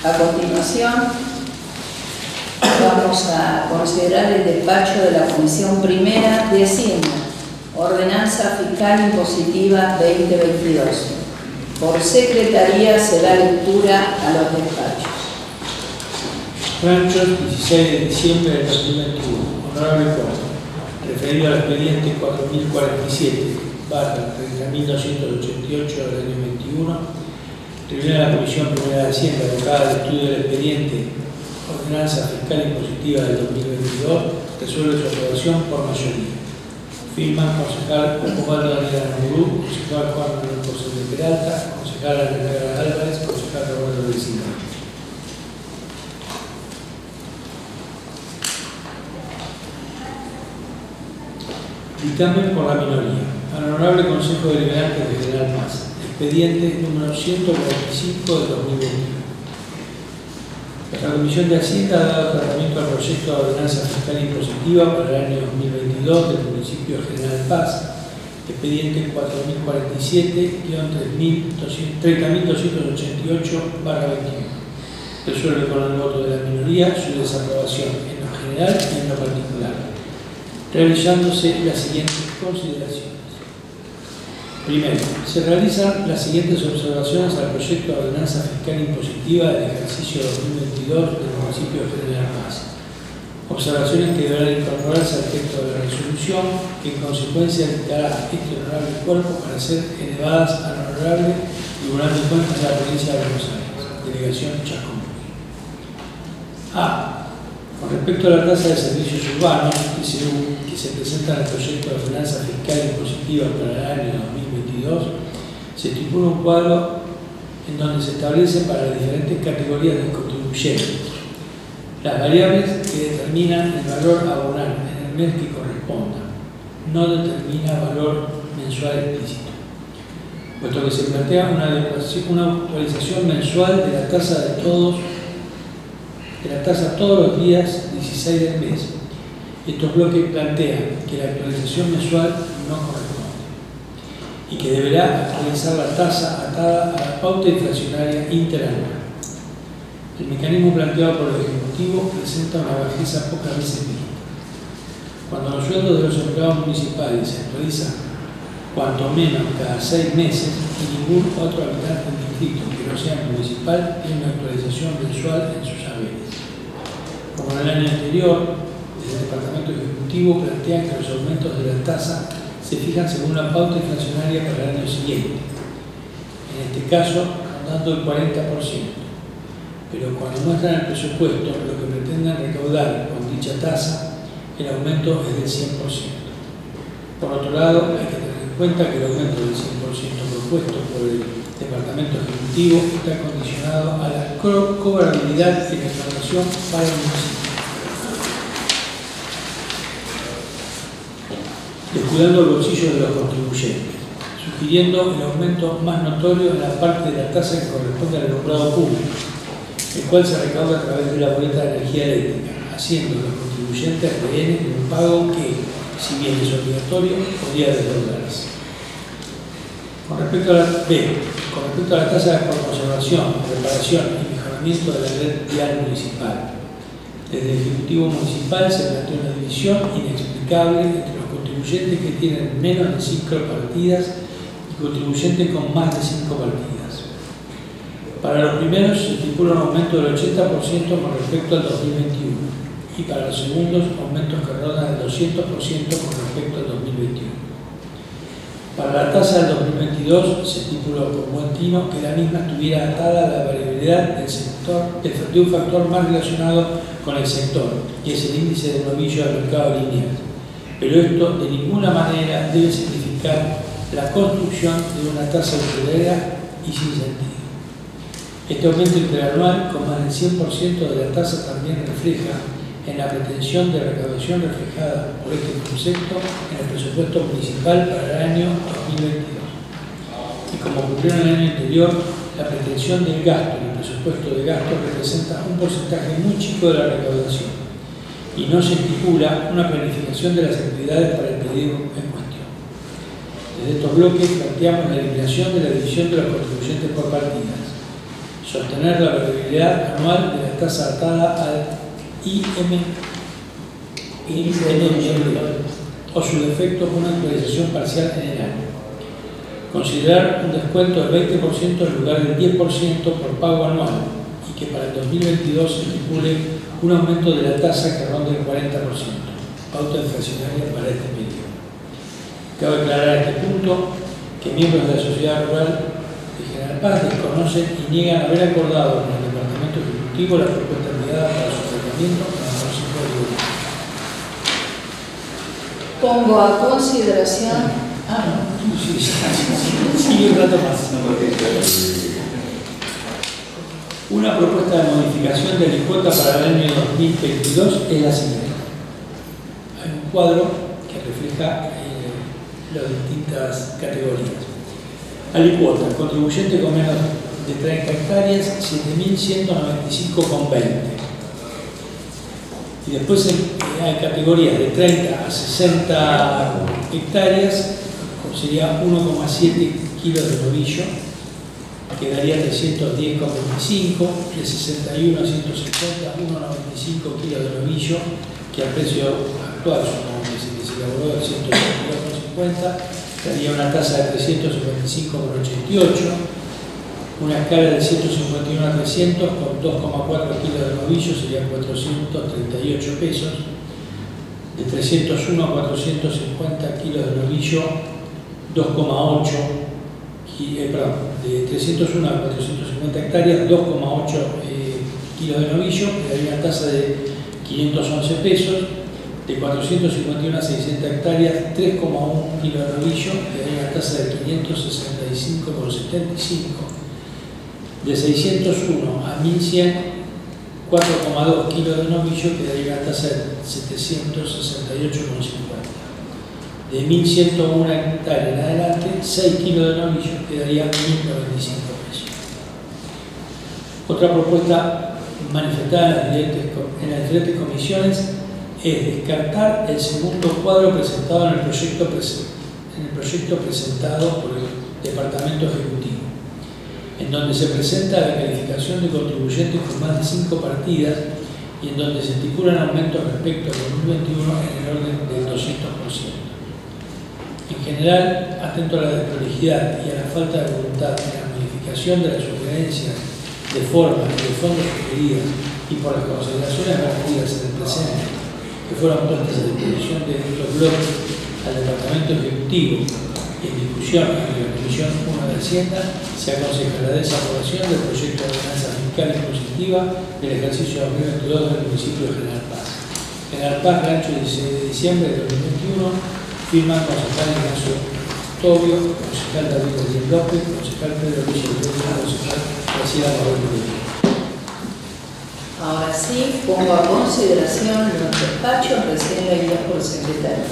A continuación, vamos a considerar el despacho de la Comisión Primera de Hacienda, Ordenanza Fiscal Impositiva 2022. Por secretaría se da lectura a los despachos. Ranchos, 16 de diciembre del 2021. Honorable Juez, referido al expediente 4047/30.288 del año 21, Tribunal de la Comisión Primera de Hacienda, abocada al estudio del expediente Ordenanza Fiscal Impositiva del 2022, resuelve su aprobación por mayoría. Firman concejal Osvaldo Daniel Aramburu, concejal Juan Manuel José de Peralta, concejal Ana Álvarez, concejal Roberto Vecino. Dictamen por la minoría. Al Honorable Consejo Deliberante de General Paz. Expediente número 145 de 2021. La Comisión de Hacienda ha dado tratamiento al proyecto de ordenanza fiscal impositiva para el año 2022 del municipio de General Paz, expediente 4047-30.288/21. Resuelve con el voto de la minoría su desaprobación en lo general y en lo particular, realizándose las siguientes consideraciones. Primero, se realizan las siguientes observaciones al proyecto de ordenanza fiscal impositiva del ejercicio 2022 del municipio de General Paz. Observaciones que deberán incorporarse al texto de la resolución, que en consecuencia dictará este honorable cuerpo para ser elevadas al honorable Tribunal de Cuentas de la provincia de Buenos Aires, delegación Chascomús. A. Con respecto a la tasa de servicios urbanos, que se presenta en el proyecto de ordenanza fiscal impositiva para el año 2022, se estipula un cuadro en donde se establece para las diferentes categorías de contribuyentes las variables que determinan el valor a abonar en el mes que corresponda. No determina valor mensual explícito, puesto que se plantea una actualización mensual de la tasa todos los días 16 del mes. Estos bloques plantean que la actualización mensual no corresponde y que deberá actualizar la tasa atada a la pauta inflacionaria interanual. El mecanismo planteado por el Ejecutivo presenta una bajeza pocas veces vista. Cuando los sueldos de los empleados municipales se actualizan cuanto menos cada 6 meses y ningún otro habitante del distrito que no sea municipal tiene una actualización mensual en sus haberes. Como en el año anterior, desde el Departamento Ejecutivo plantean que los aumentos de la tasa se fijan según la pauta inflacionaria para el año siguiente, en este caso rondando el 40%, pero cuando muestran el presupuesto lo que pretenden recaudar con dicha tasa, el aumento es del 100%. Por otro lado, hay que tener en cuenta que el aumento del 100% propuesto por el Departamento Ejecutivo está condicionado a la cobrabilidad de la recaudación para el municipio, descuidando el bolsillo de los contribuyentes, sugiriendo el aumento más notorio en la parte de la tasa que corresponde al alumbrado público, el cual se recauda a través de la boleta de energía eléctrica, haciendo a los contribuyentes rehenes de un pago que, si bien es obligatorio, podría desdoblarse. Con respecto a la tasa por conservación, reparación y mejoramiento de la red vial municipal, desde el Ejecutivo Municipal se plantea una división inexplicable entre los contribuyentes que tienen menos de 5 partidas y contribuyentes con más de 5 partidas. Para los primeros se estipula un aumento del 80% con respecto al 2021 y para los segundos aumentos que rondan el 200% con respecto al 2021. Para la tasa del 2022 se estipuló por buen tino que la misma estuviera atada a la variabilidad del sector, de un factor más relacionado con el sector, que es el índice de novillo del mercado lineal. Pero esto de ninguna manera debe significar la construcción de una tasa usurera y sin sentido. Este aumento interanual con más del 100% de la tasa también refleja en la pretensión de recaudación reflejada por este concepto en el presupuesto municipal para el año 2022. Y como ocurrió en el año anterior, la pretensión del gasto en el presupuesto de gasto representa un porcentaje muy chico de la recaudación y no se estipula una planificación de las actividades para el pedido en cuestión. Desde estos bloques planteamos la eliminación de la división de los contribuyentes por partidas, sostener la variabilidad anual de la tasa atada al IMNM o su defecto con una actualización parcial en el año. Considerar un descuento del 20% en lugar del 10% por pago anual y que para el 2022 se estipule un aumento de la tasa que ronde el 40%, pauta inflacionaria para este periodo. Cabe aclarar a este punto que miembros de la sociedad rural de General Paz desconocen y niegan haber acordado con el Departamento Ejecutivo la propuesta enviada para su tratamiento en el Consejo de Gobierno. Pongo a consideración. Sí, un rato más. Una propuesta de modificación de la cuota para el año 2022 es la siguiente. Hay un cuadro que refleja las distintas categorías. Alicuota, contribuyente con menos de 30 hectáreas, 7.195,20. Y después hay categorías de 30 a 60 hectáreas, sería 1,7 kilos de novillo, que daría 310,25, de 61 a 150, 1,95 kilos de novillo, que al precio actual, que se elaboró de 122,50, daría una tasa de 355,88, una escala de 151 a 300 con 2,4 kilos de novillo serían 438 pesos, de 301 a 450 kilos de novillo 2,8 de 301 a 450 hectáreas 2,8 kilos de novillo, que daría una tasa de 511 pesos, de 451 a 600 hectáreas 3,1 kilos de novillo, que daría una tasa de 565,75, de 601 a 1100 4,2 kilos de novillo, que daría una tasa de 768,50. De 1.101 hectáreas en adelante, 6 kilos de novillo, que daría 1.095 pesos. Otra propuesta manifestada en las diferentes comisiones es descartar el segundo cuadro presentado en el proyecto presentado por el Departamento Ejecutivo, en donde se presenta la calificación de contribuyentes con más de 5 partidas y en donde se estipulan aumentos respecto al 2021 en el orden del 200%. En general, atento a la desprolijidad y a la falta de voluntad en la modificación de las sugerencias de forma y de fondo sugeridas y por las consideraciones vertidas en el presente que fueron puestas a disposición de estos bloques al Departamento Ejecutivo y en discusión en la Comisión 1 de Hacienda, se aconseja la desaprobación del proyecto de ordenanza fiscal impositiva del ejercicio 2022 del municipio de General Paz. General Paz, Rancho 16 de diciembre de 2021, firman concejal Ignacio Tobio, concejal David Rodríguez López, concejal Pedro Luis Rodríguez, concejal Graciela Rodríguez. Ahora sí, pongo a consideración los despachos recién leídos por el secretario.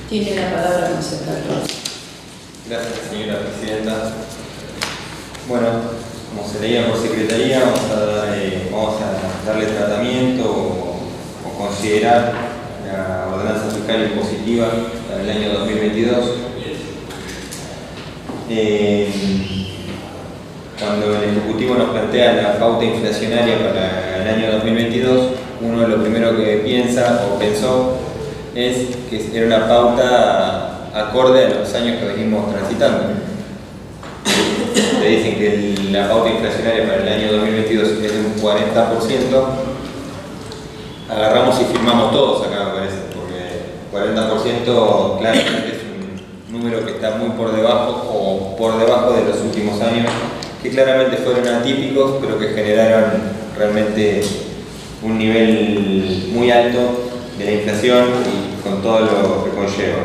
Tiene la palabra el concejal. Gracias, señora presidenta. Bueno, como se leía por secretaría, vamos a darle tratamiento o considerar la ordenanza fiscal impositiva para el año 2022. Cuando el Ejecutivo nos plantea la pauta inflacionaria para el año 2022, uno de lo primero que piensa o pensó es que era una pauta acorde a los años que venimos transitando. Te dicen que la pauta inflacionaria para el año 2022 es de un 40%, agarramos y firmamos todos acá, me parece, porque 40% claramente es un número que está muy por debajo o por debajo de los últimos años, que claramente fueron atípicos, pero que generaron realmente un nivel muy alto de la inflación y con todo lo que conlleva.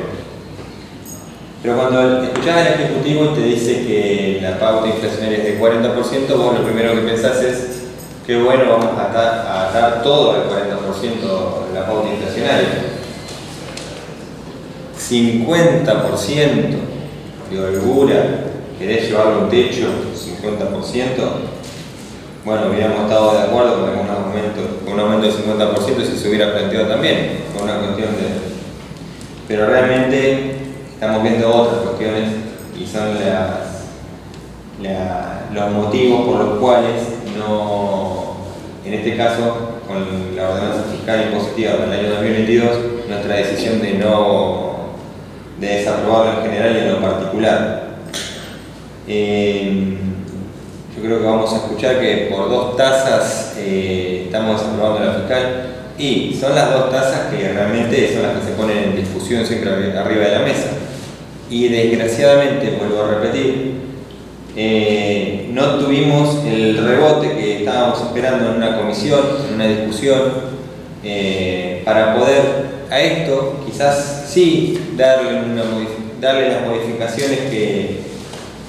Pero cuando escuchás al Ejecutivo y te dice que la pauta inflacionaria es de 40%, vos lo primero que pensás es que bueno, vamos a atar todo al 40% de la pauta inflacionaria. 50% de holgura, querés llevarlo a un techo, 50%, bueno, hubiéramos estado de acuerdo con un aumento del 50% si se hubiera planteado también, con una cuestión de... Pero realmente estamos viendo otras cuestiones y son los motivos por los cuales no, en este caso, con la ordenanza fiscal impositiva para el año 2022, nuestra decisión de desaprobarlo en general y en lo particular. Yo creo que vamos a escuchar que por 2 tasas estamos desaprobando la fiscal, y son las 2 tasas que realmente son las que se ponen en discusión siempre arriba de la mesa. Y desgraciadamente, vuelvo a repetir, no tuvimos el rebote que estábamos esperando en una comisión, en una discusión, para poder a esto quizás sí darle las modificaciones que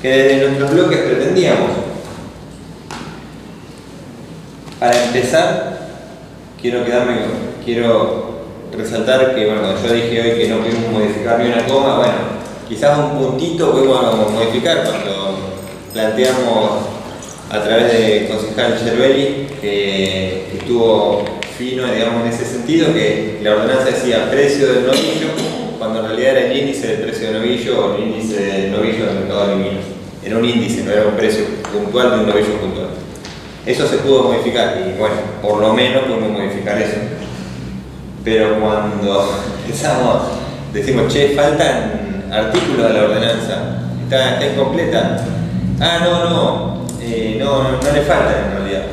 desde nuestros bloques pretendíamos. Para empezar, quiero resaltar que, bueno, yo dije hoy que no pudimos modificar ni una coma. Bueno, quizás un puntito pudimos modificar cuando planteamos a través de concejal Cervelli, que estuvo fino, digamos, en ese sentido, que la ordenanza decía precio del novillo, cuando en realidad era el índice del precio de novillo o el índice del novillo del mercado de Liminos. Era un índice, no era un precio puntual de un novillo puntual. Eso se pudo modificar y, bueno, por lo menos pudimos modificar eso. Pero cuando empezamos, decimos, che, faltan artículos de la ordenanza, está incompleta. Ah, no le faltan en realidad.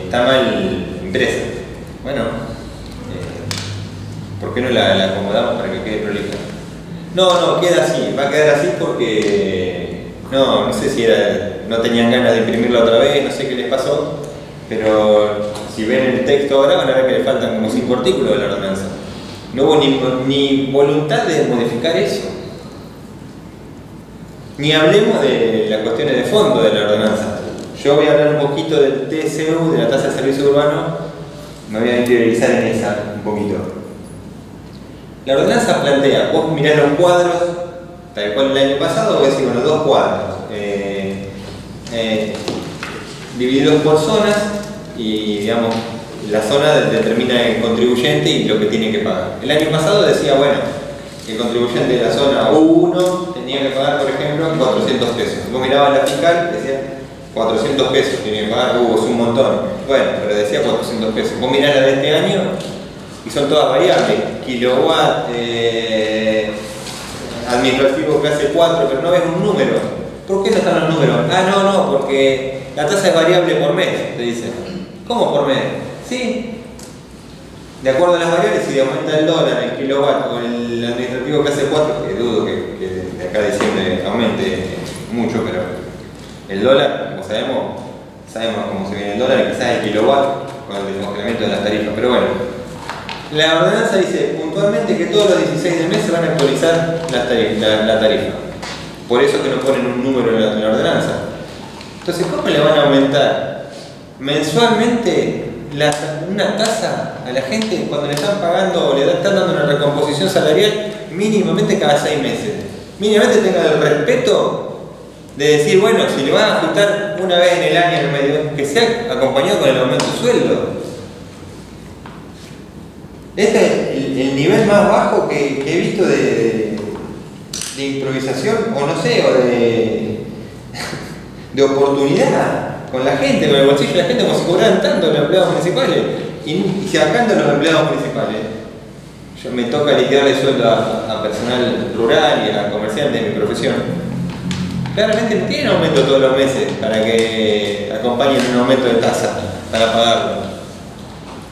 Está mal impresa. Bueno, ¿por qué no la acomodamos para que quede prolija? No, queda así, va a quedar así porque no sé si no tenían ganas de imprimirla otra vez, no sé qué les pasó, pero si ven el texto ahora van a ver que le faltan como 5 artículos de la ordenanza. No hubo ni voluntad de modificar eso. Ni hablemos de las cuestiones de fondo de la ordenanza. Yo voy a hablar un poquito del TSU, de la tasa de servicio urbano, me voy a interiorizar en esa un poquito. La ordenanza plantea, vos mirás los cuadros, tal cual el año pasado, voy a decir, bueno, 2 cuadros, divididos por zonas, y digamos, la zona determina el contribuyente y lo que tiene que pagar. El año pasado decía, bueno, el contribuyente de la zona 1 tenía que pagar, por ejemplo, 400 pesos. Vos mirabas la fiscal, decía 400 pesos tiene que pagar, es un montón. Bueno, pero decía 400 pesos. Vos mirás la de este año y son todas variables, kilowatt, administrativo clase 4, pero no ves un número. ¿Por qué no están los números? No, porque la tasa es variable por mes, te dicen. ¿Cómo por mes? Sí. De acuerdo a las variables, si aumenta el dólar, el kilowatt o el administrativo clase 4, que dudo que de acá a diciembre aumente mucho, pero el dólar, como sabemos cómo se viene el dólar, y quizás el kilowatt con el descongelamiento de las tarifas, pero bueno. La ordenanza dice puntualmente que todos los 16 del mes se van a actualizar la tarifa. Por eso es que nos ponen un número en la ordenanza. Entonces, ¿cómo le van a aumentar mensualmente una tasa a la gente cuando le están pagando o le están dando una recomposición salarial mínimamente cada 6 meses? Mínimamente tengan el respeto de decir, bueno, si le van a ajustar una vez en el año en el medio, que sea acompañado con el aumento de sueldo. Este es el nivel más bajo que he visto de improvisación, o no sé, o de oportunidad con la gente, con el bolsillo de la gente, como si cobraran tanto los empleados municipales y sacando los empleados municipales. Yo me toca liquidarle sueldo a personal rural y a comerciantes de mi profesión. Claramente tienen aumento todos los meses para que acompañen un aumento de tasa para pagarlo.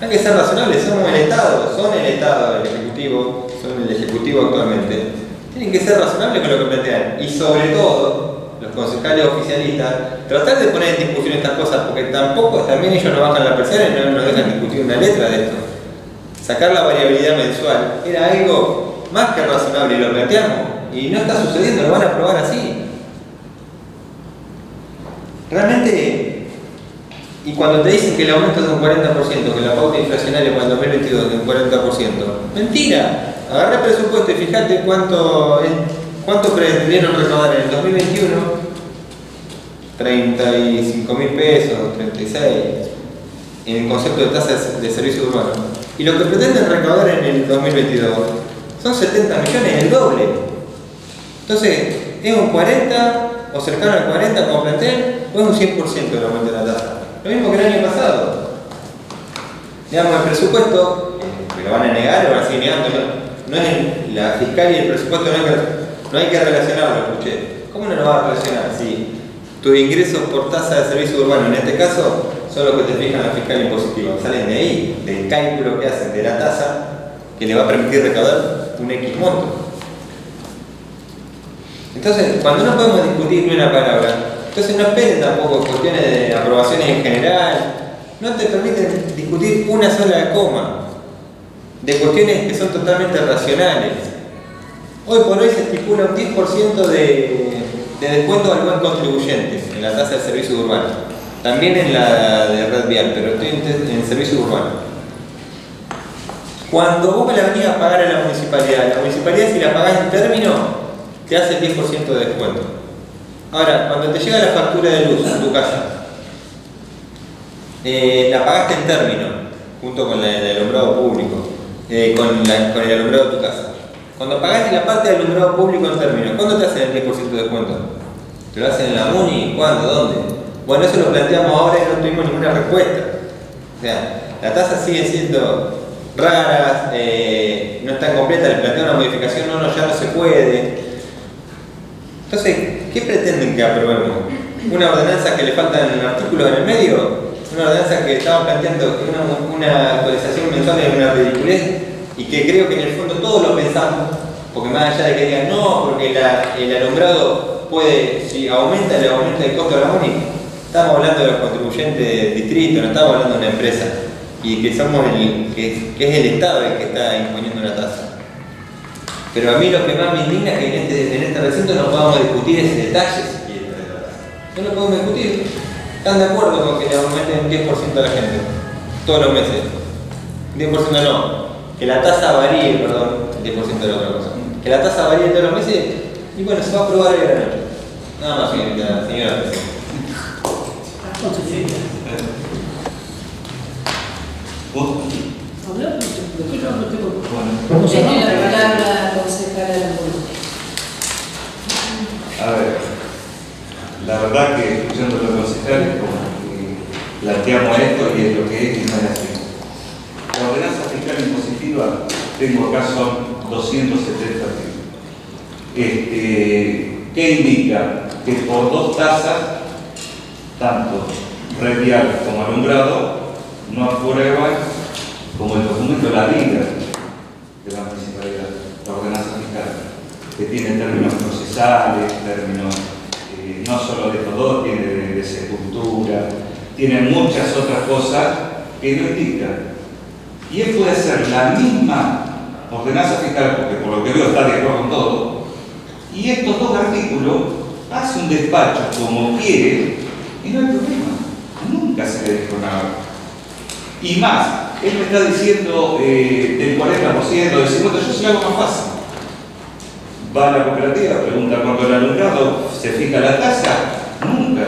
Hay que ser razonables, son el Estado, el Ejecutivo, son el Ejecutivo actualmente. Tienen que ser razonables con lo que plantean y sobre todo los concejales oficialistas, tratar de poner en discusión estas cosas, porque también ellos no bajan la persiana y no nos dejan discutir una letra de esto. Sacar la variabilidad mensual era algo más que razonable y lo planteamos y no está sucediendo, lo van a aprobar así. Realmente. Y cuando te dicen que el aumento es de un 40%, que la pauta inflacionaria para el 2022 es de un 40%, mentira. Agarrá el presupuesto y fíjate cuánto pretendieron recaudar en el 2021. 35.000 pesos, 36, en el concepto de tasas de servicio urbano. Y lo que pretenden recaudar en el 2022 son 70 millones, el doble. Entonces, es un 40 o cercano al 40% como plantean, o es un 100% el aumento de la tasa. Lo mismo que el año pasado. Digamos, el presupuesto, me lo van a negar o van a seguir negando, no es la fiscal y el presupuesto, no hay que relacionarlo, escuché. ¿Cómo no lo va a relacionar? Si tus ingresos por tasa de servicio urbano, en este caso, son los que te fijan la fiscal impositiva, salen de ahí, del cálculo que hacen de la tasa, que le va a permitir recaudar un X monto. Entonces, cuando no podemos discutir ni una palabra, entonces no esperen tampoco cuestiones de aprobaciones en general, no te permiten discutir una sola coma de cuestiones que son totalmente racionales. Hoy por hoy se estipula un 10% de descuento al buen contribuyente en la tasa de servicio urbano, también en la de red vial, pero estoy en servicio urbano. Cuando vos me la venís a pagar a la municipalidad si la pagás en término, te hace el 10% de descuento. Ahora, cuando te llega la factura de luz en tu casa, la pagaste en término, junto con el alumbrado público, con el alumbrado de tu casa. Cuando pagaste la parte del alumbrado público en término, ¿cuándo te hacen el 10% de descuento? ¿Te lo hacen en la MUNI? ¿Cuándo? ¿Dónde? Bueno, eso lo planteamos ahora y no tuvimos ninguna respuesta. O sea, la tasa sigue siendo raras, no están completas, les plantean una modificación, ya no se puede. Entonces, ¿qué pretenden que aprobemos? ¿Una ordenanza que le faltan artículos en el medio? ¿Una ordenanza que estamos planteando una actualización mensual de una ridiculez? Y que creo que en el fondo todos lo pensamos, porque más allá de que digan no, porque el alumbrado puede, si aumenta, le aumenta el costo de la MUNI. Estamos hablando de los contribuyentes del distrito, no estamos hablando de una empresa. Y que somos que es el Estado el que está imponiendo una tasa. Pero a mí lo que más me indigna es que en este recinto no podamos discutir ese detalle si quieren de la tasa. No lo podemos discutir. ¿Están de acuerdo con que le aumenten un 10% a la gente? Todos los meses. 10% no. Que la tasa varíe, perdón, el 10% de la otra cosa. Que la tasa varíe todos los meses y bueno, se va a aprobar hoy a la noche. Nada más, señora presidenta. Tiene la palabra concejala de la política. A ver, la verdad que escuchando a los concejales, como que planteamos esto y es lo que es y no es así. La ordenanza fiscal impositiva, tengo acá son 270 artículos. ¿Qué indica? Que por dos tasas, tanto red vial como alumbrado, no aprueban como el documento de la vida de la municipalidad, la ordenanza fiscal, que tiene términos procesales, términos no solo de estos dos, tiene de sepultura, tiene muchas otras cosas que no indican. Y él puede hacer la misma ordenanza fiscal, porque por lo que veo está de acuerdo con todo, y estos dos artículos hace un despacho como quiere y no hay problema. Nunca se le dijo nada. Y más, él me está diciendo del 40%, del 50%, yo se lo hago más fácil. Va a la cooperativa, pregunta cuánto el alumbrado, se fija la tasa, nunca.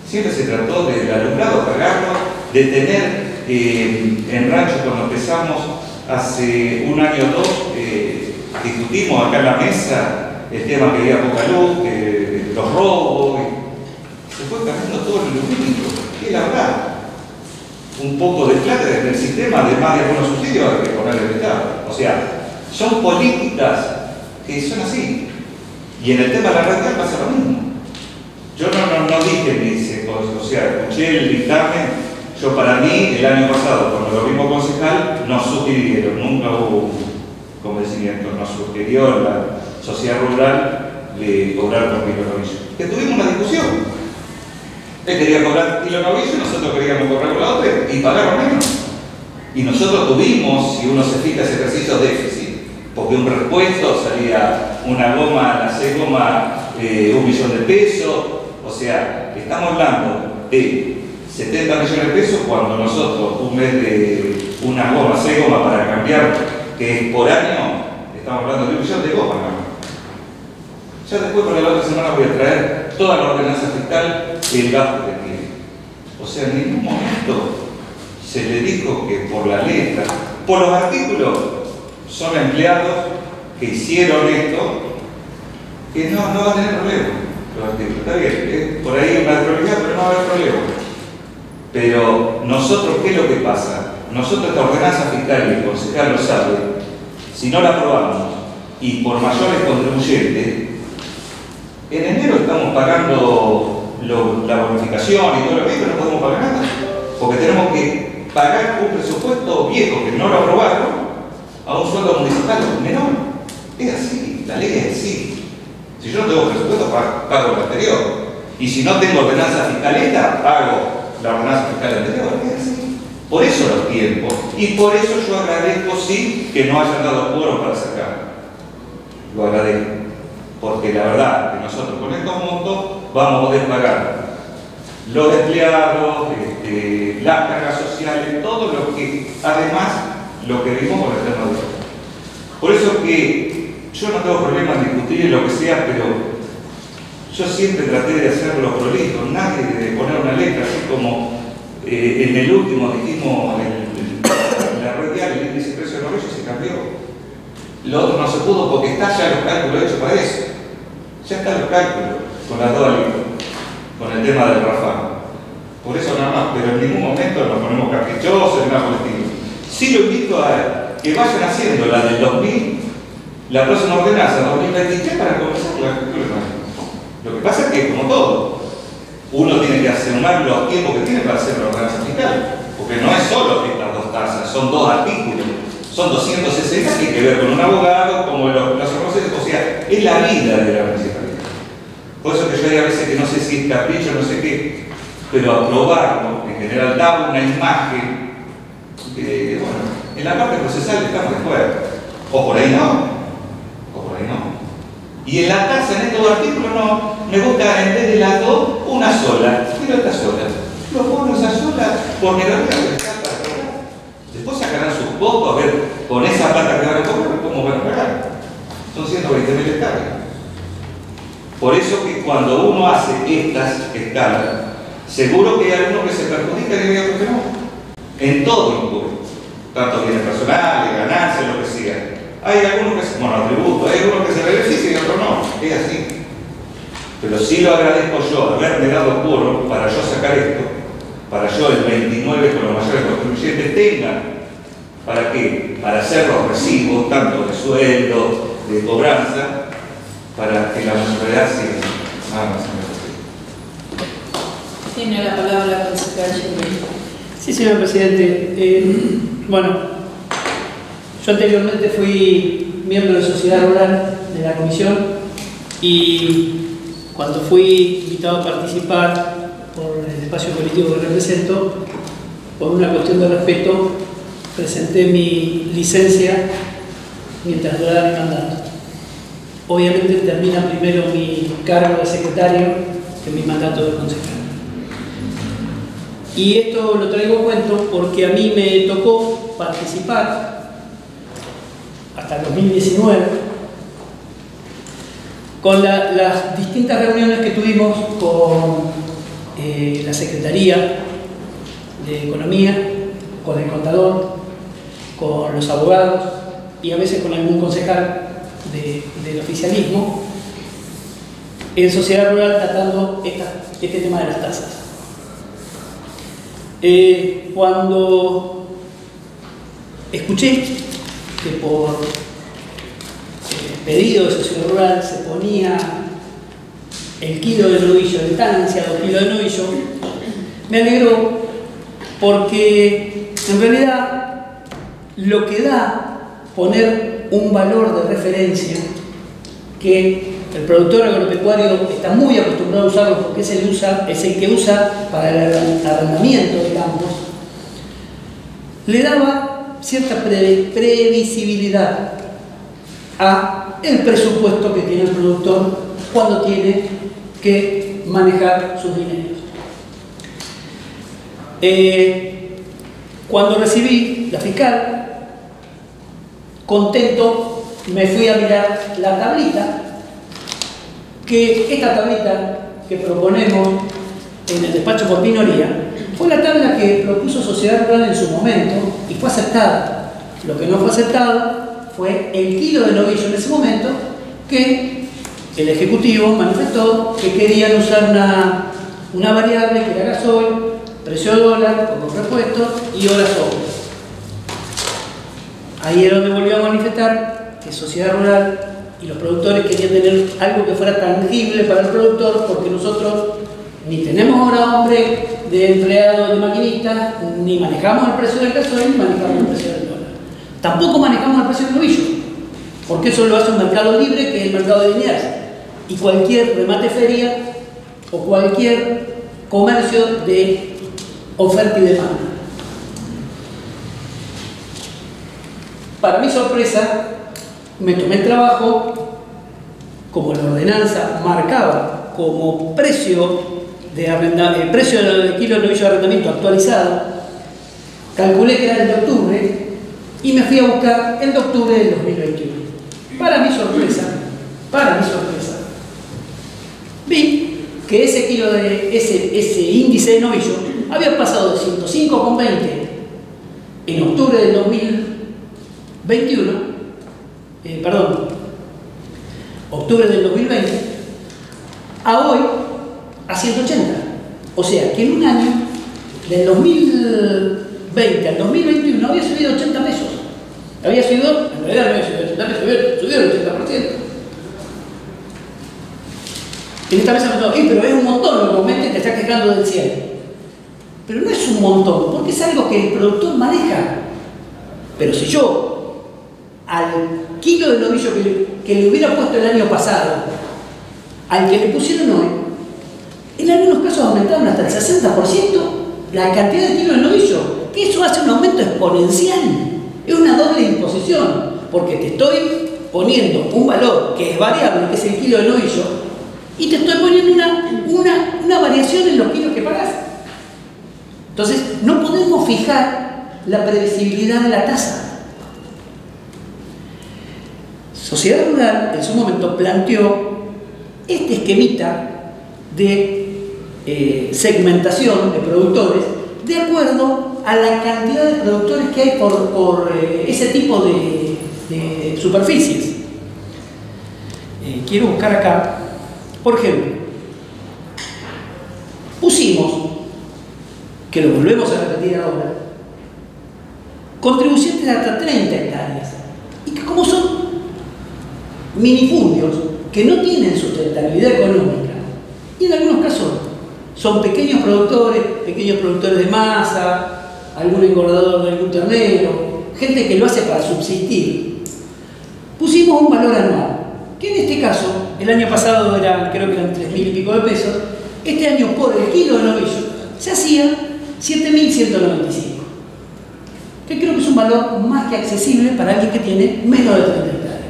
Siempre se trató del alumbrado, pagarlo, de tener en Rancho cuando empezamos, hace un año o dos, discutimos acá en la mesa el tema que había poca luz, que los robos, se fue cambiando todo el lumínico, y la verdad. Un poco de plata desde el sistema, además de algunos subsidios, hay que ponerle el Estado. O sea, son políticas que son así. Y en el tema de la red vial pasa lo mismo. Yo no dije, o sea, escuché el dictamen. Yo, para mí, el año pasado, cuando lo vimos concejal, nos sugirieron, nunca hubo un convencimiento, nos sugirió la sociedad rural de cobrar por kilonovillo. Que tuvimos una discusión. Él quería cobrar kilonovillo y nosotros queríamos cobrar por la otra y pagaron menos. Y nosotros tuvimos, si uno se fija, ese ejercicio déficit, porque un repuesto salía una goma, la C goma, 1 millón de pesos. O sea, estamos hablando de 70 millones de pesos cuando nosotros, un mes de una goma, C goma para cambiar, que por año, estamos hablando de 1 millón de gomas, ¿no? Ya después, para la otra semana, voy a traer toda la ordenanza fiscal y el gasto que tiene. O sea, en ningún momento se le dijo que por la letra, por los artículos, son empleados que hicieron esto, que no van a tener problema. los artículos. Está bien, por ahí una prioridad, pero no va a haber problema. Pero nosotros, ¿qué es lo que pasa? Nosotros esta ordenanza fiscal, y el concejal lo sabe, si no la aprobamos y por mayores contribuyentes, en enero estamos pagando la bonificación y todo lo que no podemos pagar nada, porque tenemos que pagar un presupuesto viejo que no lo aprobaron a un sueldo municipal menor. Es así, la ley es así. Si yo no tengo presupuesto, pago el anterior. Y si no tengo ordenanza fiscalista, pago la ordenanza fiscal anterior. Es así. Por eso los tiempos. Y por eso yo agradezco, sí, que no hayan dado quórum para sacar. Lo agradezco. Porque la verdad que nosotros con estos montos vamos a poder pagar los empleados, las cargas sociales, todo lo que, además, lo que vimos con el tema de hoy. Por eso que yo no tengo problema en discutir lo que sea, pero yo siempre traté de hacerlo prolijo, nadie de poner una letra, así como en el último dijimos, en la red diaria, el índice de precio de los reyes se cambió. Lo otro no se pudo porque está ya los cálculos hechos para eso. Ya están los cálculos con las dos con el tema del Rafa. Por eso nada más, pero en ningún momento nos ponemos caprichosos en nada colectivo. Sí lo invito a que vayan haciendo la del 2000, la próxima ordenanza 2023 para comenzar con la escritura. Lo que pasa es que, como todo, uno tiene que asegurar los tiempos que tiene para hacer la ordenanza fiscal. Porque no es solo estas dos tasas, son dos artículos. Son 260 que hay que ver con un abogado, como los procesos, o sea, es la vida de la municipalidad. Por eso que yo hay a veces que no sé si es capricho, no sé qué, pero aprobarlo en general da una imagen de, bueno, en la parte procesal estamos de acuerdo. O por ahí no, o por ahí no. Y en la tasa, en estos dos artículos, no, me gusta en vez de las dos, una sola, pero esta sola. Lo pongo esa sola por negativa de estar para pagar. Después sacarán sus votos a ver con esa plata que van a cobrar cómo van a pagar. Son 120.000 hectáreas. Por eso que cuando uno hace estas escalas, seguro que hay algunos que se perjudican y otros que no. En todo impuesto. Tanto bienes personales, ganancias, lo que sea. Hay algunos que se, monotributo, hay algunos que se benefician y otros no. Es así. Pero sí lo agradezco yo, haberme dado quórum para yo sacar esto, para yo el 29 con los mayores contribuyentes tengan, ¿para qué? Para hacer los recibos, tanto de sueldo, de cobranza, para que la municipalidad siga. Nada más. Tiene la palabra la concejal. Sí, señor presidente. Bueno, yo anteriormente fui miembro de Sociedad Rural de la comisión y cuando fui invitado a participar por el espacio político que represento, por una cuestión de respeto, presenté mi licencia mientras duraba mi mandato. Obviamente termina primero mi cargo de secretario que mi mandato de concejal. Y esto lo traigo a cuento porque a mí me tocó participar hasta el 2019 con las distintas reuniones que tuvimos con la Secretaría de Economía, con el contador, con los abogados y a veces con algún concejal del oficialismo en Sociedad Rural tratando este tema de las tasas. Cuando escuché que por pedido de Sociedad Rural se ponía el kilo de novillo, el tan ansiado kilo de novillo, me alegró porque en realidad lo que da poner un valor de referencia que el productor agropecuario está muy acostumbrado a usarlo porque es el que usa para el arrendamiento de campos, le daba cierta previsibilidad a el presupuesto que tiene el productor cuando tiene que manejar sus dineros. Cuando recibí la fiscal, contento, me fui a mirar la tablita, que esta tablita que proponemos en el despacho por minoría fue la tabla que propuso Sociedad Rural en su momento y fue aceptada. Lo que no fue aceptado fue el kilo de novillo en ese momento, que el Ejecutivo manifestó que querían usar una variable que era gasoil, precio dólar como repuesto y horas obras. Ahí es donde volvió a manifestar que Sociedad Rural y los productores querían tener algo que fuera tangible para el productor, porque nosotros ni tenemos hora hombre de empleados, de maquinistas, ni manejamos el precio del gasoil, ni manejamos el precio del dólar. Tampoco manejamos el precio del novillo, porque eso lo hace un mercado libre, que es el mercado de Liniers. Y cualquier remate feria o cualquier comercio de oferta y demanda. Para mi sorpresa, me tomé el trabajo, como la ordenanza marcaba como precio el precio del kilo de novillo de arrendamiento actualizado, calculé que era el de octubre y me fui a buscar el de octubre del 2021. Para mi sorpresa, vi que ese kilo de ese índice de novillo había pasado de 105,20 en octubre del 2021, octubre del 2020, a hoy a 180. O sea que en un año, del 2020 al 2021, había subido 80 pesos. Había subido, en realidad no había subido 80 pesos, subió el 80%. Y en esta mesa me dijo, pero es un montón, normalmente te estás quejando del 100. Pero no es un montón, porque es algo que el productor maneja. Pero si yo al kilo de novillo que le hubiera puesto el año pasado, al que le pusieron hoy, en algunos casos aumentaron hasta el 60% la cantidad de kilos de novillo, que eso hace un aumento exponencial. Es una doble imposición, porque te estoy poniendo un valor que es variable, que es el kilo de novillo, y te estoy poniendo una variación en los kilos que pagás. Entonces, no podemos fijar la previsibilidad de la tasa. Sociedad Rural en su momento planteó este esquemita de segmentación de productores de acuerdo a la cantidad de productores que hay por ese tipo de superficies. Quiero buscar acá, por ejemplo, pusimos, que lo volvemos a repetir ahora, contribuyentes de hasta 30 hectáreas, y que como son minifundios que no tienen sustentabilidad económica, y en algunos casos son pequeños productores de masa, algún engordador de algún ternero, gente que lo hace para subsistir, pusimos un valor anual, que en este caso, el año pasado creo que eran 3.000 y pico de pesos, este año por el kilo de novillo se hacía 7.195, que creo que es un valor más que accesible para alguien que tiene menos de 30 hectáreas.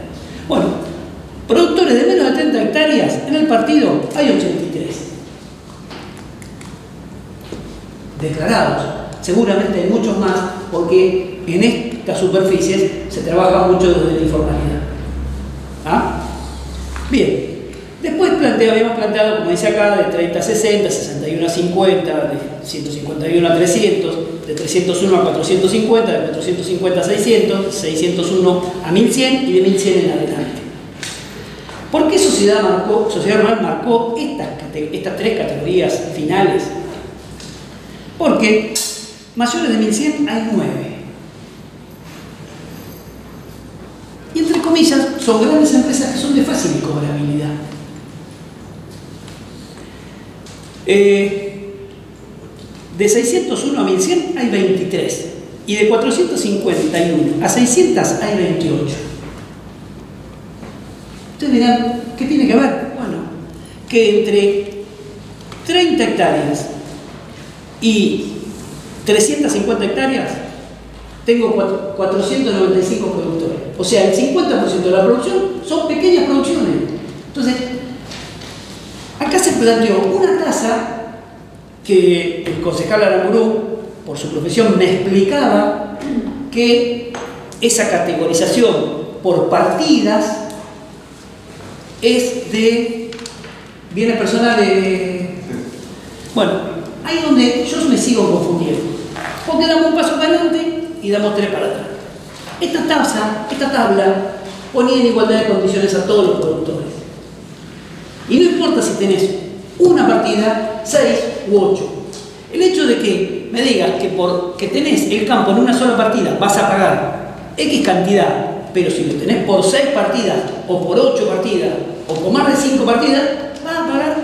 Bueno, productores de menos de 30 hectáreas, en el partido hay 83 declarados. Seguramente hay muchos más, porque en estas superficies se trabaja mucho desde la informalidad. ¿Ah? Bien. Después habíamos planteado, como dice acá, de 30 a 60, 61 a 50, de 151 a 300, de 301 a 450, de 450 a 600, 601 a 1100 y de 1100 en adelante. ¿Por qué Sociedad Rural marcó estas tres categorías finales? Porque mayores de 1100 hay 9. Y entre comillas, son grandes empresas que son de fácil cobrabilidad. De 601 a 1100 hay 23 y de 451 a 600 hay 28. Ustedes dirán, ¿qué tiene que ver? Bueno, que entre 30 hectáreas y 350 hectáreas tengo 495 productores. O sea, el 50% de la producción son pequeñas producciones. Entonces, acá se planteó una tasa que el concejal Aramburú, por su profesión, me explicaba que esa categorización por partidas es de bienes personales. Bueno, ahí donde yo me sigo confundiendo, porque damos un paso para adelante y damos 3 para atrás. Esta tabla ponía en igualdad de condiciones a todos los productores. importa si tenés una partida, 6 u 8. El hecho de que me digas que porque tenés el campo en una sola partida vas a pagar X cantidad, pero si lo tenés por 6 partidas, o por 8 partidas, o por más de 5 partidas, vas a pagar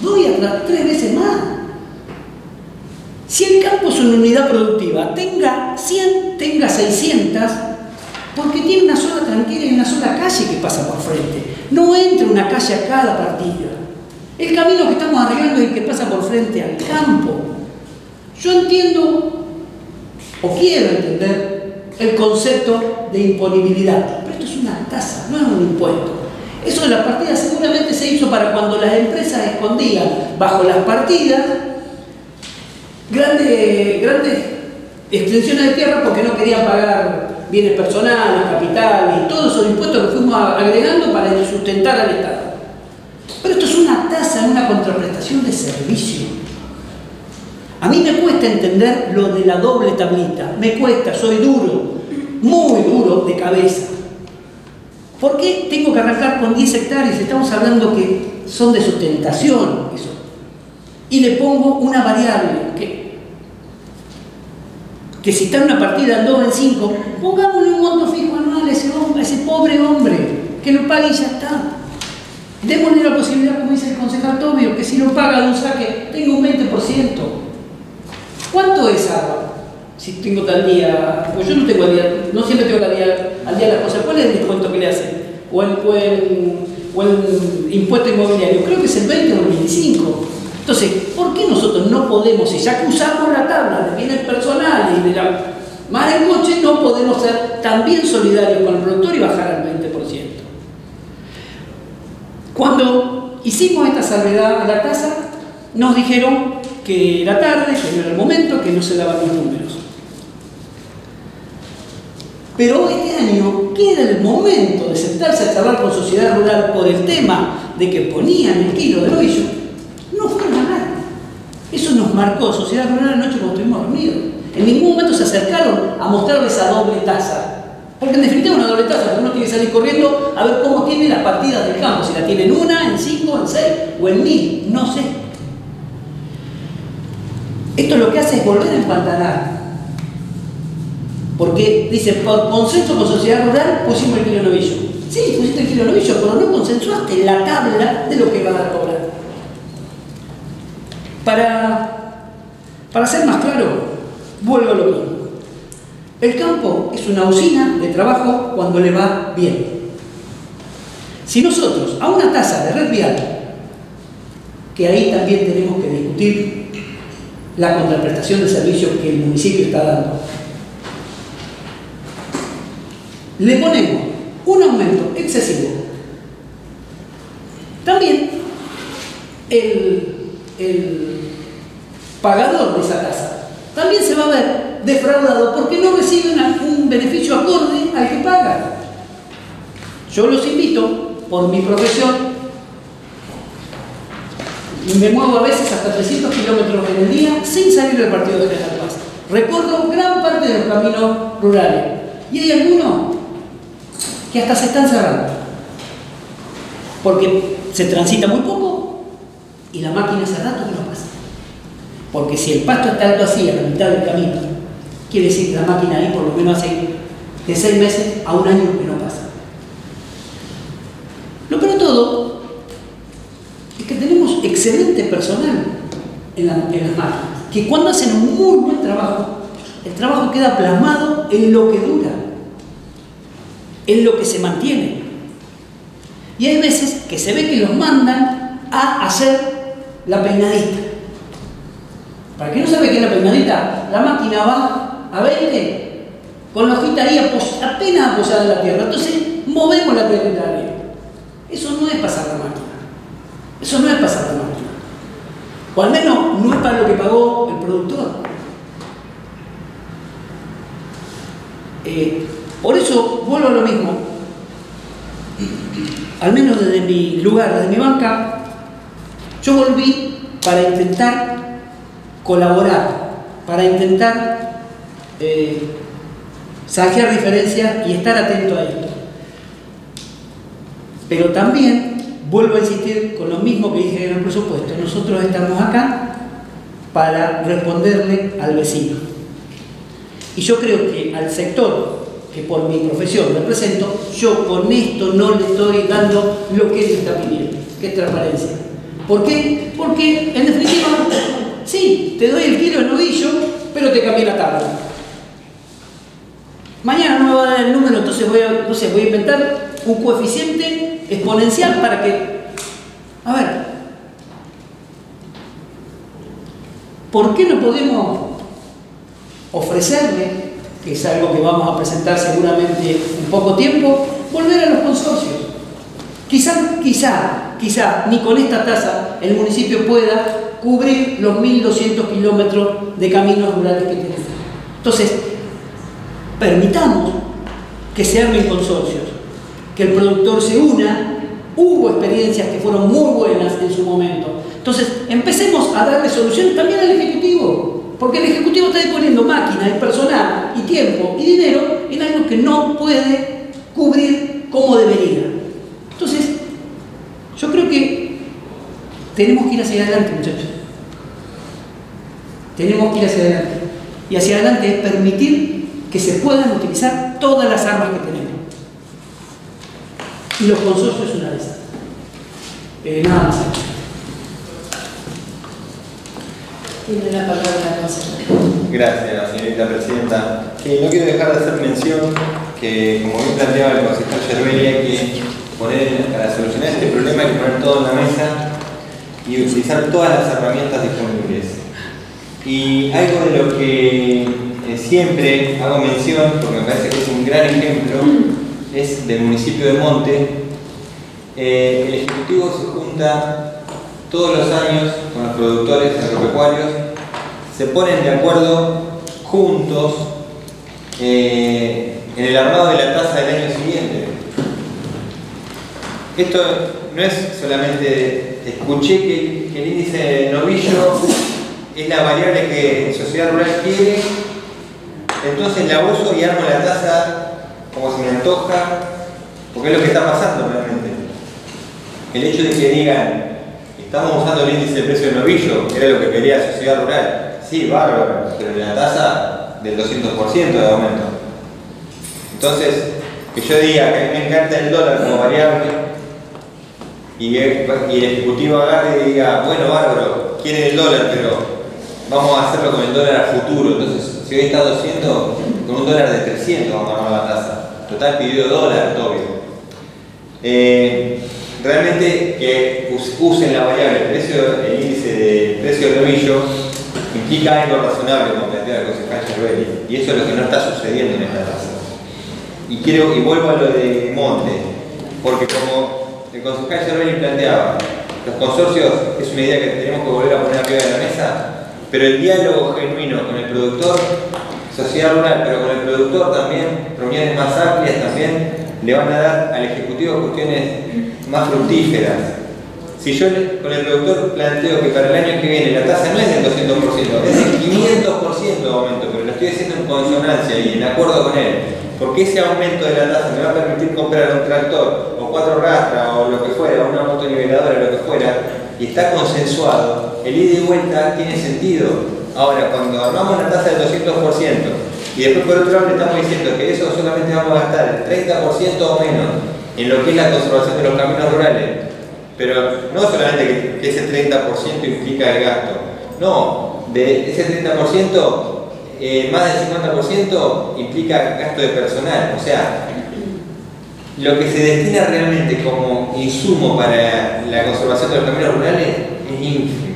2 y hasta 3 veces más. Si el campo es una unidad productiva, tenga 100, tenga 600, porque tiene una sola tranquera y una sola calle que pasa por frente. No entra una calle a cada partida. El camino que estamos arreglando es el que pasa por frente al campo. Yo entiendo, o quiero entender, el concepto de imponibilidad, pero esto es una tasa, no es un impuesto. Eso de las partidas seguramente se hizo para cuando las empresas escondían bajo las partidas grandes extensiones de tierra porque no querían pagar bienes personales, capital y todos esos impuestos que fuimos agregando para sustentar al Estado. Pero esto es una tasa, una contraprestación de servicio. A mí me cuesta entender lo de la doble tablita, me cuesta, soy duro, muy duro de cabeza. ¿Por qué tengo que arrancar con 10 hectáreas? Estamos hablando que son de sustentación, eso. Y le pongo una variable, que si está en una partida en 2 en 5, pongámosle un monto fijo anual a ese pobre hombre, que lo pague y ya está. Démosle la posibilidad, como dice el concejal Tobio, que si lo paga de un saque, tenga un 20%. ¿Cuánto es agua? Si tengo tal día, pues yo no tengo al día, no siempre tengo al día las cosas. ¿Cuál es el descuento que le hacen? O el impuesto inmobiliario, creo que es el 20 o el 25. Entonces, ¿por qué nosotros no podemos, y ya que usamos la tabla de bienes personales y de la mar en coche, no podemos ser también solidarios con el productor y bajar al 20%? Cuando hicimos esta salvedad a la tasa, nos dijeron que era tarde, que no era el momento, que no se daban los números. Pero este año, que era el momento de sentarse a charlar con Sociedad Rural por el tema de que ponían el kilo de novillo, no fueron a nada. Eso nos marcó Sociedad Rural anoche cuando estuvimos reunidos. En ningún momento se acercaron a mostrarle esa doble tasa. Porque en definitiva una doble tasa, uno tiene que salir corriendo a ver cómo tiene las partidas del campo. Si la tienen en 1, en 5, en 6 o en 1000, no sé. Esto lo que hace es volver a empantanar. Porque dice, por consenso con Sociedad Rural pusimos el kilo de novillo. Sí, pusiste el kilo de novillo, pero no consensuaste la tabla de lo que van a cobrar. Para ser más claro, vuelvo a lo mismo. El campo es una usina de trabajo cuando le va bien. Si nosotros, a una tasa de red vial, que ahí también tenemos que discutir la contraprestación de servicios que el municipio está dando, le ponemos un aumento excesivo, también el pagador de esa tasa también se va a ver defraudado porque no recibe un beneficio acorde al que paga. Yo los invito, por mi profesión, y me muevo a veces hasta 300 kilómetros en el día sin salir del partido de General Paz. Recorro gran parte de los caminos rurales y hay algunos que hasta se están cerrando porque se transita muy poco y la máquina hace rato que no pasa. Porque si el pasto está alto así a la mitad del camino, quiere decir que la máquina ahí por lo menos hace de 6 meses a 1 año que no pasa. Lo peor de todo es que tenemos excelente personal en las máquinas, que cuando hacen un muy buen trabajo, el trabajo queda plasmado en lo que dura, en lo que se mantiene. Y hay veces que se ve que los mandan a hacer la peinadita. Para que no sabe qué es la peinadita, la máquina va a 20 con la hojita ahí apenas apoyada en la tierra. Entonces movemos la tierra arriba. Eso no es pasar la máquina. Eso no es pasar la máquina. O al menos no es para lo que pagó el productor. Por eso vuelvo a lo mismo. Al menos desde mi lugar, desde mi banca, yo volví para intentar colaborar, para intentar sacar diferencias y estar atento a esto. Pero también vuelvo a insistir con lo mismo que dije en el presupuesto. Nosotros estamos acá para responderle al vecino. Y yo creo que al sector que por mi profesión represento, yo con esto no le estoy dando lo que él está pidiendo, que es transparencia. ¿Por qué? Porque, en definitiva, sí, te doy el kilo de novillo, pero te cambié la tabla. Mañana no me va a dar el número, entonces voy a inventar un coeficiente exponencial para que... A ver, ¿por qué no podemos ofrecerle, que es algo que vamos a presentar seguramente en poco tiempo, volver a los consorcios? Quizá, ni con esta tasa el municipio pueda cubrir los 1.200 kilómetros de caminos rurales que tenemos. Entonces, permitamos que se armen consorcios, que el productor se una. Hubo experiencias que fueron muy buenas en su momento. Entonces, empecemos a darle soluciones también al Ejecutivo, porque el Ejecutivo está disponiendo máquinas y personal y tiempo y dinero en algo que no puede cubrir como debería. Entonces, yo creo que tenemos que ir hacia adelante, muchachos. Tenemos que ir hacia adelante. Y hacia adelante es permitir que se puedan utilizar todas las armas que tenemos. Y los consorcios es una de esas. Nada más. Tiene la palabra la consejera. Gracias, señorita presidenta. No quiero dejar de hacer mención que, como bien planteaba el concejal Yerbelli, hay que poner, para solucionar este problema, hay que poner todo en la mesa y utilizar todas las herramientas disponibles. Y algo de lo que siempre hago mención, porque me parece que es un gran ejemplo, es del municipio de Monte. El Ejecutivo se junta todos los años con los productores agropecuarios, se ponen de acuerdo juntos en el armado de la tasa del año siguiente. Esto no es solamente, escuché que el índice de novillo es la variable que Sociedad Rural quiere, entonces la uso y armo la tasa como se me antoja, porque es lo que está pasando realmente. El hecho de que digan, estamos usando el índice de precio del novillo, era lo que quería Sociedad Rural, sí, bárbaro, pero la tasa del 200% de aumento. Entonces, que yo diga que me encanta el dólar como variable y el Ejecutivo agarre y diga, bueno, bárbaro, quiere el dólar, pero vamos a hacerlo con el dólar a futuro. Entonces, si hoy está 200, con un dólar de 300 vamos a armar la tasa. Total pidió dólar, obvio. Realmente que usen la variable el índice de precio del novillo implica algo razonable, como plantea el concejal Yerbelli, y eso es lo que no está sucediendo en esta tasa. Y vuelvo a lo de Monte, porque como el concejal Yerbelli planteaba, los consorcios es una idea que tenemos que volver a poner arriba de la mesa, pero el diálogo genuino con el productor, Sociedad Rural, pero con el productor también, reuniones más amplias también, le van a dar al Ejecutivo cuestiones más fructíferas. Si yo con el productor planteo que para el año que viene la tasa no es del 200%, es del 500% de aumento, pero lo estoy haciendo en consonancia y en acuerdo con él, porque ese aumento de la tasa me va a permitir comprar un tractor, o 4 rastras, o lo que fuera, una motoniveladora, lo que fuera, y está consensuado, el ida y vuelta tiene sentido. Ahora, cuando armamos una tasa del 200%, y después por otro lado le estamos diciendo que eso solamente vamos a gastar el 30% o menos en lo que es la conservación de los caminos rurales, pero no solamente que ese 30% implica el gasto, no, de ese 30%, más del 50% implica gasto de personal, o sea, lo que se destina realmente como insumo para la conservación de los caminos rurales es ínfimo.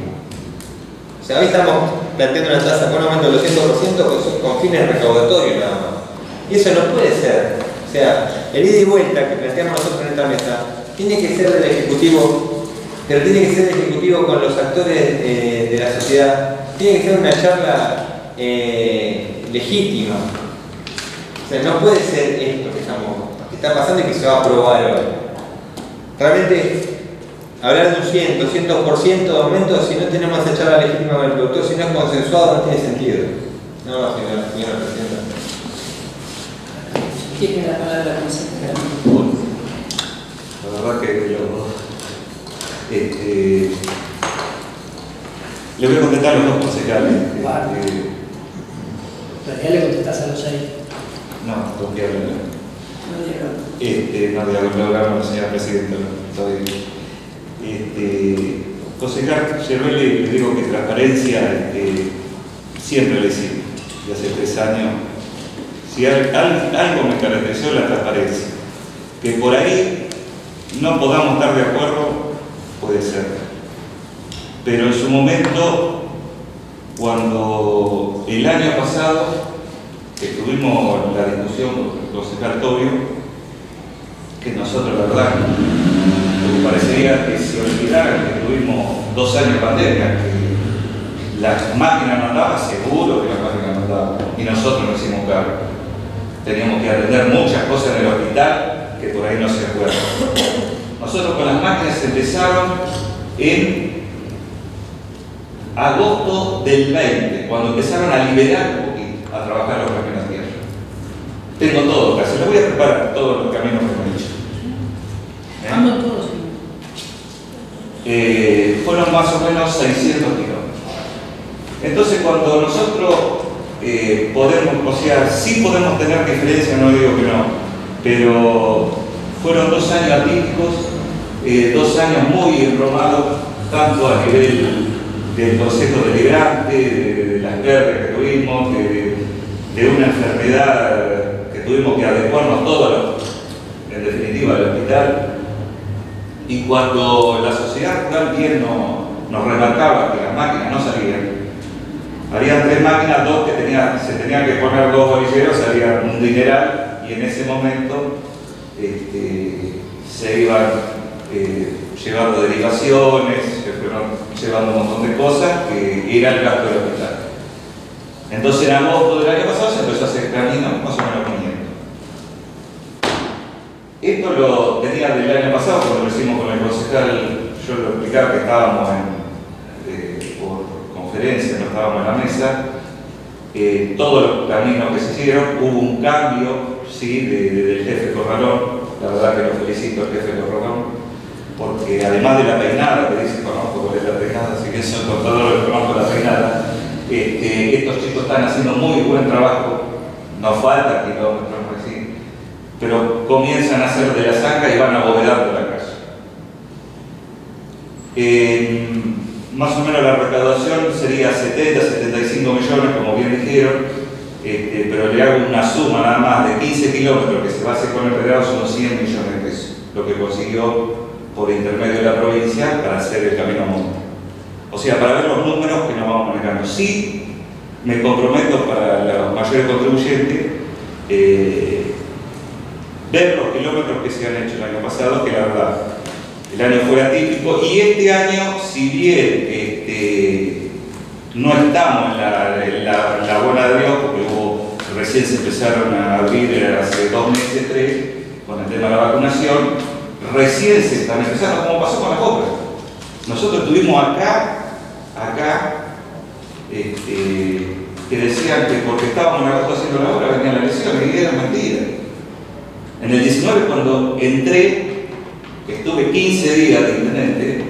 O sea, hoy estamos planteando una tasa con un aumento del 200% con fines recaudatorios nada más. Y eso no puede ser. O sea, el ida y vuelta que planteamos nosotros en esta mesa tiene que ser del Ejecutivo, pero tiene que ser del Ejecutivo con los actores de la sociedad. Tiene que ser una charla legítima. O sea, no puede ser esto que está pasando y que se va a aprobar hoy. Realmente, hablar de un 100, 200% de aumento, si no tenemos esa charla legítima con el productor, si no es consensuado, no tiene sentido. No, señora presidenta. Tiene la palabra la consejera. La verdad que yo Le voy a contestar a los dos concejales. Vale. Ya le contestás a los 6. No, tengo que hablar. No, No, de hablar con la señora presidenta. Concejal Gervelli, le digo que transparencia siempre le hicimos, y hace 3 años. Si algo me caracterizó la transparencia, que por ahí no podamos estar de acuerdo, puede ser. Pero en su momento, cuando el año pasado, que tuvimos la discusión con el concejal Tobio, que nosotros la verdad, me parecería que se olvidaran que tuvimos 2 años de pandemia, que las máquinas no andaban, seguro que las máquinas no andaban, y nosotros no hicimos cargo. Teníamos que atender muchas cosas en el hospital que por ahí no se acuerdan. Nosotros con las máquinas empezaron en agosto del 20, cuando empezaron a liberar un poquito, a trabajar los caminos de tierra. Tengo todo, casi lo voy a preparar, todos los caminos que me han dicho. Vamos todos. Fueron más o menos 600 kilómetros. Entonces, cuando nosotros podemos, o sea, sí podemos tener diferencias, no digo que no, pero fueron 2 años atípicos, 2 años muy enromados, tanto a nivel del Consejo Deliberante, de las guerras que tuvimos, de una enfermedad que tuvimos que adecuarnos todos, en definitiva, al hospital. Y cuando la sociedad rural bien nos remarcaba que las máquinas no salían, había 3 máquinas, 2 que se tenían que poner 2 bolilleros, salían un dineral, y en ese momento se iban llevando derivaciones, se fueron llevando un montón de cosas que era el gasto del hospital. Entonces en agosto del año pasado se empezó a hacer camino más o menos 500. Esto lo tenía del año pasado, cuando lo hicimos con el concejal, yo lo explicaba que estábamos por conferencia, no estábamos en la mesa. Todos los caminos que se hicieron, hubo un cambio, sí, del jefe Corralón. La verdad que lo felicito al jefe Corralón, porque además de la peinada, que dice conozco cuál es la peinada, así que soy contador, conozco la peinada, estos chicos están haciendo muy buen trabajo, nos falta kilómetros, pero comienzan a hacer de la zanja y van abovedando la casa. Más o menos la recaudación sería 70, 75 millones, como bien dijeron, pero le hago una suma nada más de 15 kilómetros que se va a hacer con el federado, son 100 millones de pesos, lo que consiguió por intermedio de la provincia para hacer el camino a monte. O sea, para ver los números que nos vamos manejando. Sí, me comprometo para los mayores contribuyentes ver los kilómetros que se han hecho el año pasado, que la verdad, el año fue atípico, y este año, si bien no estamos en la buena de Dios, porque recién se empezaron a abrir hace 2 meses, 3, con el tema de la vacunación, recién se están empezando, como pasó con las obras. Nosotros tuvimos acá, que decían que porque estábamos en agosto haciendo la obra venían las lesiones, y era mentira. En el 19, cuando entré, estuve 15 días de intendente,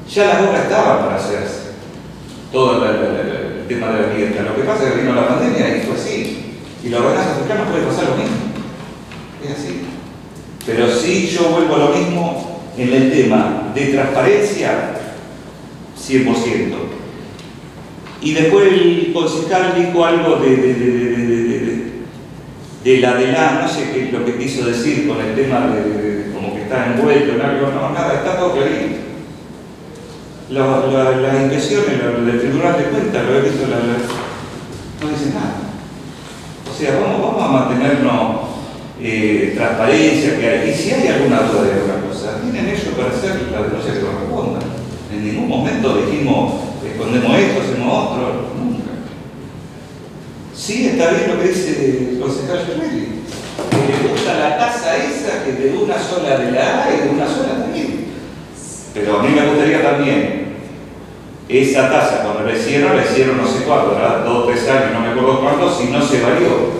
ya las obras estaban para hacerse. Todo el tema de la fiesta. Lo que pasa es que vino la pandemia y fue así. Y la ordenanza fiscal no puede pasar lo mismo. Es así. Pero sí yo vuelvo a lo mismo en el tema de transparencia, 100%. Y después el concejal dijo algo de la, no sé qué es lo que quiso decir con el tema de como que está envuelto en algo, no, nada, está todo clarito. Las impresiones del Tribunal de Cuentas, lo he visto, no dice nada. O sea, vamos a mantenernos transparencia, y si hay alguna duda de alguna cosa, tienen ellos para hacer la denuncia que corresponda. En ningún momento dijimos, escondemos esto, hacemos otro, nunca. Sí, está bien lo que dice el concejal Gervelli, que le gusta la tasa esa, que de una sola de la A y de una sola también. Pero a mí me gustaría también esa tasa, cuando la hicieron no sé cuánto, ¿verdad? 2 o 3 años, no me acuerdo cuánto, si no se varió.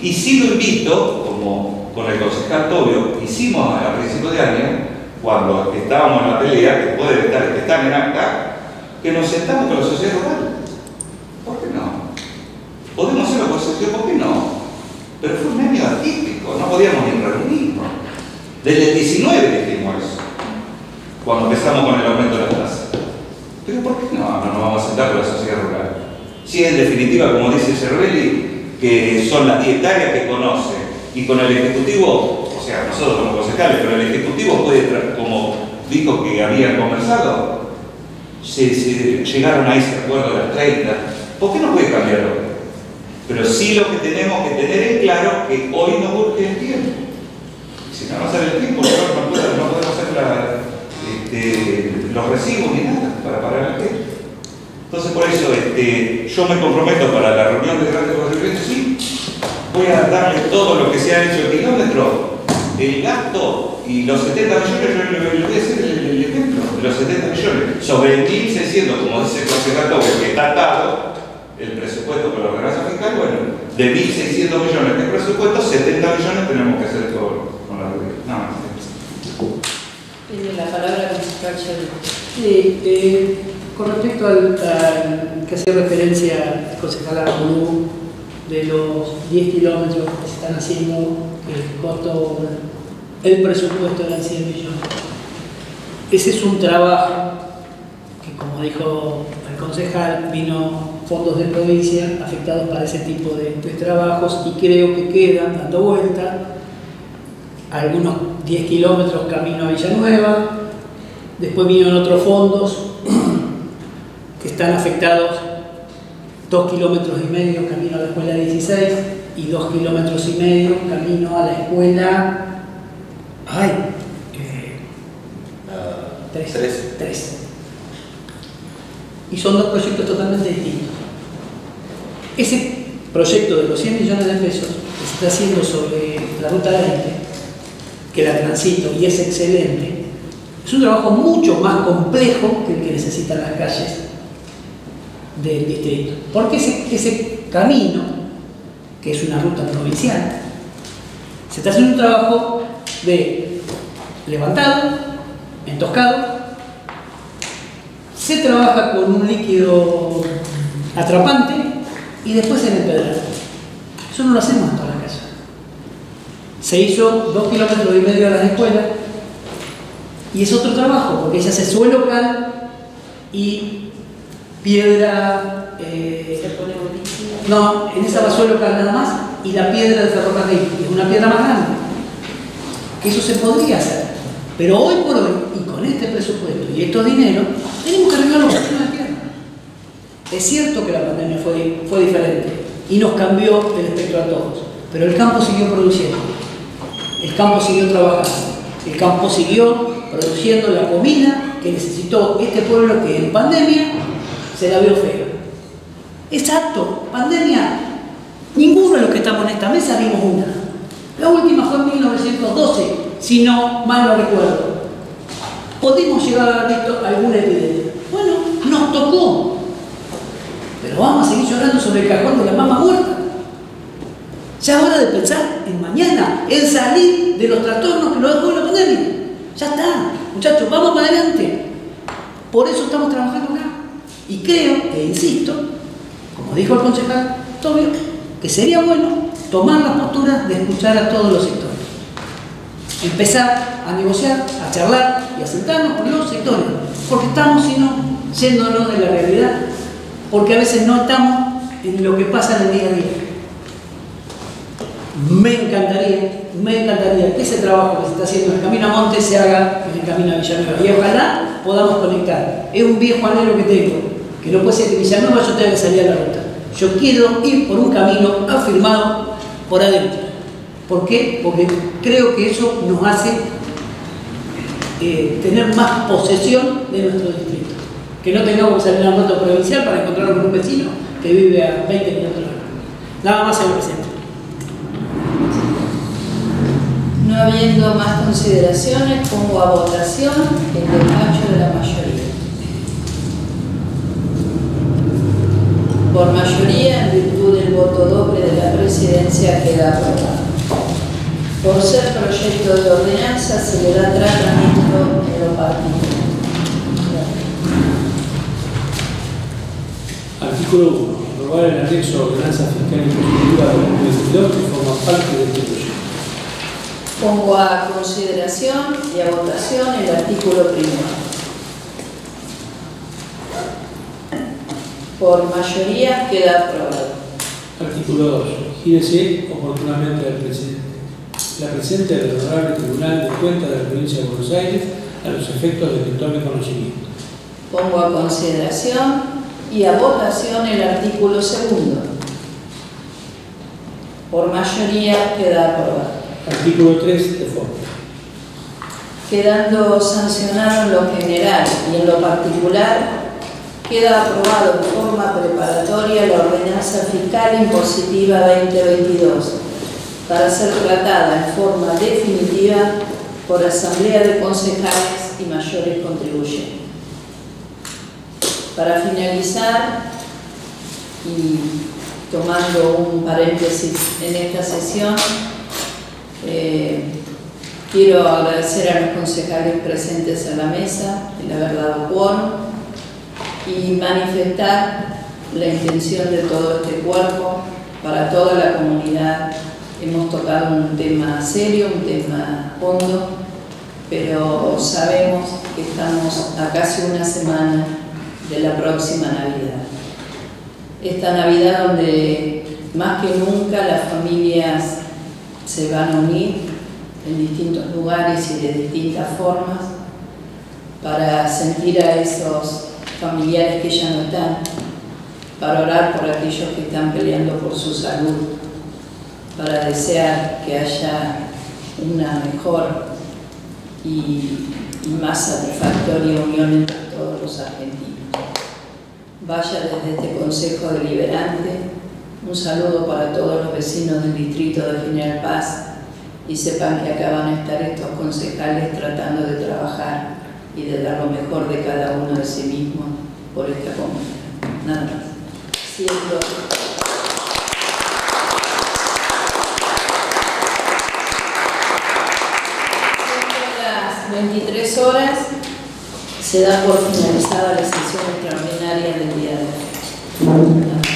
Y sí lo invito, como con el concejal Tobio, hicimos a principios de año cuando estábamos en la pelea, que pueden estar, que están en acta, que nos sentamos con la sociedad rural. ¿Por qué no? Podemos hacerlo por sociedad, ¿por qué no? Pero fue un año atípico, no podíamos ni reunirnos. Desde el 19 dijimos eso, cuando empezamos con el aumento de las tasas. Pero ¿por qué no nos vamos a sentar con la sociedad rural? Si en definitiva, como dice Cervelli, que son las 10 hectáreas que conoce, y con el Ejecutivo, o sea, nosotros como concejales, pero el Ejecutivo puede, como dijo que habían conversado, se llegaron a ese acuerdo de las 30, ¿por qué no puede cambiarlo? Pero sí lo que tenemos que tener es claro que hoy no urge el tiempo. Si no va a ser el tiempo, no podemos hacer los recibos ni nada para parar el tiempo. Entonces por eso yo me comprometo para la reunión de grandes contribuyentes, sí, voy a darle todo lo que se ha hecho el kilómetro, el gasto y los 70 millones, yo le voy a decir el ejemplo, de los 70 millones, sobre 1.600, como dice el concejal que está atado el presupuesto por la ordenanza fiscal, bueno, de 1.600 millones de presupuesto, 70 millones tenemos que hacer con la deuda. Nada más. Tiene la palabra concejal Chávez. Sí, con respecto al que hacía referencia el concejal Arbolú, de los 10 kilómetros que se están haciendo, el costo, el presupuesto eran 100 millones. Ese es un trabajo que, como dijo el concejal, vino fondos de provincia afectados para ese tipo de trabajos y creo que quedan dando vuelta algunos 10 kilómetros camino a Villanueva, después vinieron otros fondos que están afectados 2,5 kilómetros camino a la escuela 16 y 2,5 kilómetros camino a la escuela 3. Y son dos proyectos totalmente distintos. Ese proyecto de los 100 millones de pesos que se está haciendo sobre la ruta 20, que la transito y es excelente, es un trabajo mucho más complejo que el que necesitan las calles del distrito. Porque ese camino, que es una ruta provincial, se está haciendo un trabajo de levantado, entoscado, se trabaja con un líquido atrapante y después en el pedal. Eso no lo hacemos en toda la calle. Se hizo 2,5 kilómetros a las escuelas y es otro trabajo porque ella hace suelo cal y piedra. No, en esa va suelo cal nada más y la piedra del ferrocarril, que es una piedra más grande. Eso se podría hacer, pero hoy por hoy, y con este presupuesto y estos dineros, tenemos que arreglar los problemas de tierra. Es cierto que la pandemia fue diferente y nos cambió el espectro a todos, pero el campo siguió produciendo, el campo siguió trabajando, el campo siguió produciendo la comida que necesitó este pueblo que en pandemia se la vio fea. Exacto, pandemia, ninguno de los que estamos en esta mesa vimos una. La última fue en 1912, si no mal no recuerdo. Pudimos llegar a haber visto alguna epidemia. Bueno, nos tocó. Pero vamos a seguir llorando sobre el cajón de la mamá muerta. Ya es hora de pensar en mañana, en salir de los trastornos que nos dejó la pandemia. Ya está, muchachos, vamos para adelante. Por eso estamos trabajando acá. Y creo, e insisto, como dijo el concejal Tobio, que sería bueno tomar la postura de escuchar a todos los sectores. Empezar a negociar, a charlar y a sentarnos con los sectores. Porque estamos, sino, yéndonos de la realidad. Porque a veces no estamos en lo que pasa en el día a día. Me encantaría que ese trabajo que se está haciendo en el Camino a Monte se haga en el Camino a Villanueva. Y ojalá podamos conectar. Es un viejo anhelo que tengo, que no puede ser que Villanueva yo tenga que salir a la ruta. Yo quiero ir por un camino afirmado por adentro. ¿Por qué? Porque creo que eso nos hace tener más posesión de nuestro distrito. Que no tengamos que salir a la ruta provincial para encontrarnos con un vecino que vive a 20 kilómetros. Nada más, señor presidente. No habiendo más consideraciones, pongo a votación el despacho de la mayoría. Por mayoría, en virtud del voto doble de la presidencia, queda aprobado. Por ser proyecto de ordenanza, se le da tratamiento en lo particular. Artículo 1. Aprobar el anexo a ordenanza fiscal impositiva 2022 que forma parte de este proyecto. Pongo a consideración y a votación el artículo primero. Por mayoría queda aprobado. Artículo 2. Gírese oportunamente la presente del Honorable Tribunal de Cuentas de la Provincia de Buenos Aires a los efectos de que tome conocimiento. Pongo a consideración y a votación el artículo segundo. Por mayoría queda aprobado. Artículo 3. De forma. Quedando sancionado en lo general y en lo particular, queda aprobado en forma preparatoria la ordenanza fiscal impositiva 2022 para ser tratada en forma definitiva por Asamblea de Concejales y mayores contribuyentes. Para finalizar, y tomando un paréntesis en esta sesión, quiero agradecer a los concejales presentes en la mesa el haber dado quórum y manifestar la intención de todo este cuerpo para toda la comunidad. Hemos tocado un tema serio, un tema hondo, pero sabemos que estamos a casi una semana de la próxima Navidad. Esta Navidad donde más que nunca las familias se van a unir en distintos lugares y de distintas formas para sentir a esos familiares que ya no están, para orar por aquellos que están peleando por su salud, para desear que haya una mejor y más satisfactoria unión entre todos los argentinos. Vaya desde este Consejo Deliberante un saludo para todos los vecinos del distrito de General Paz y sepan que acá van a estar estos concejales tratando de trabajar y de dar lo mejor de cada uno de sí mismo por esta comunidad. Nada más. Siendo las 23 horas se da por finalizada la sesión extraordinaria del día de hoy.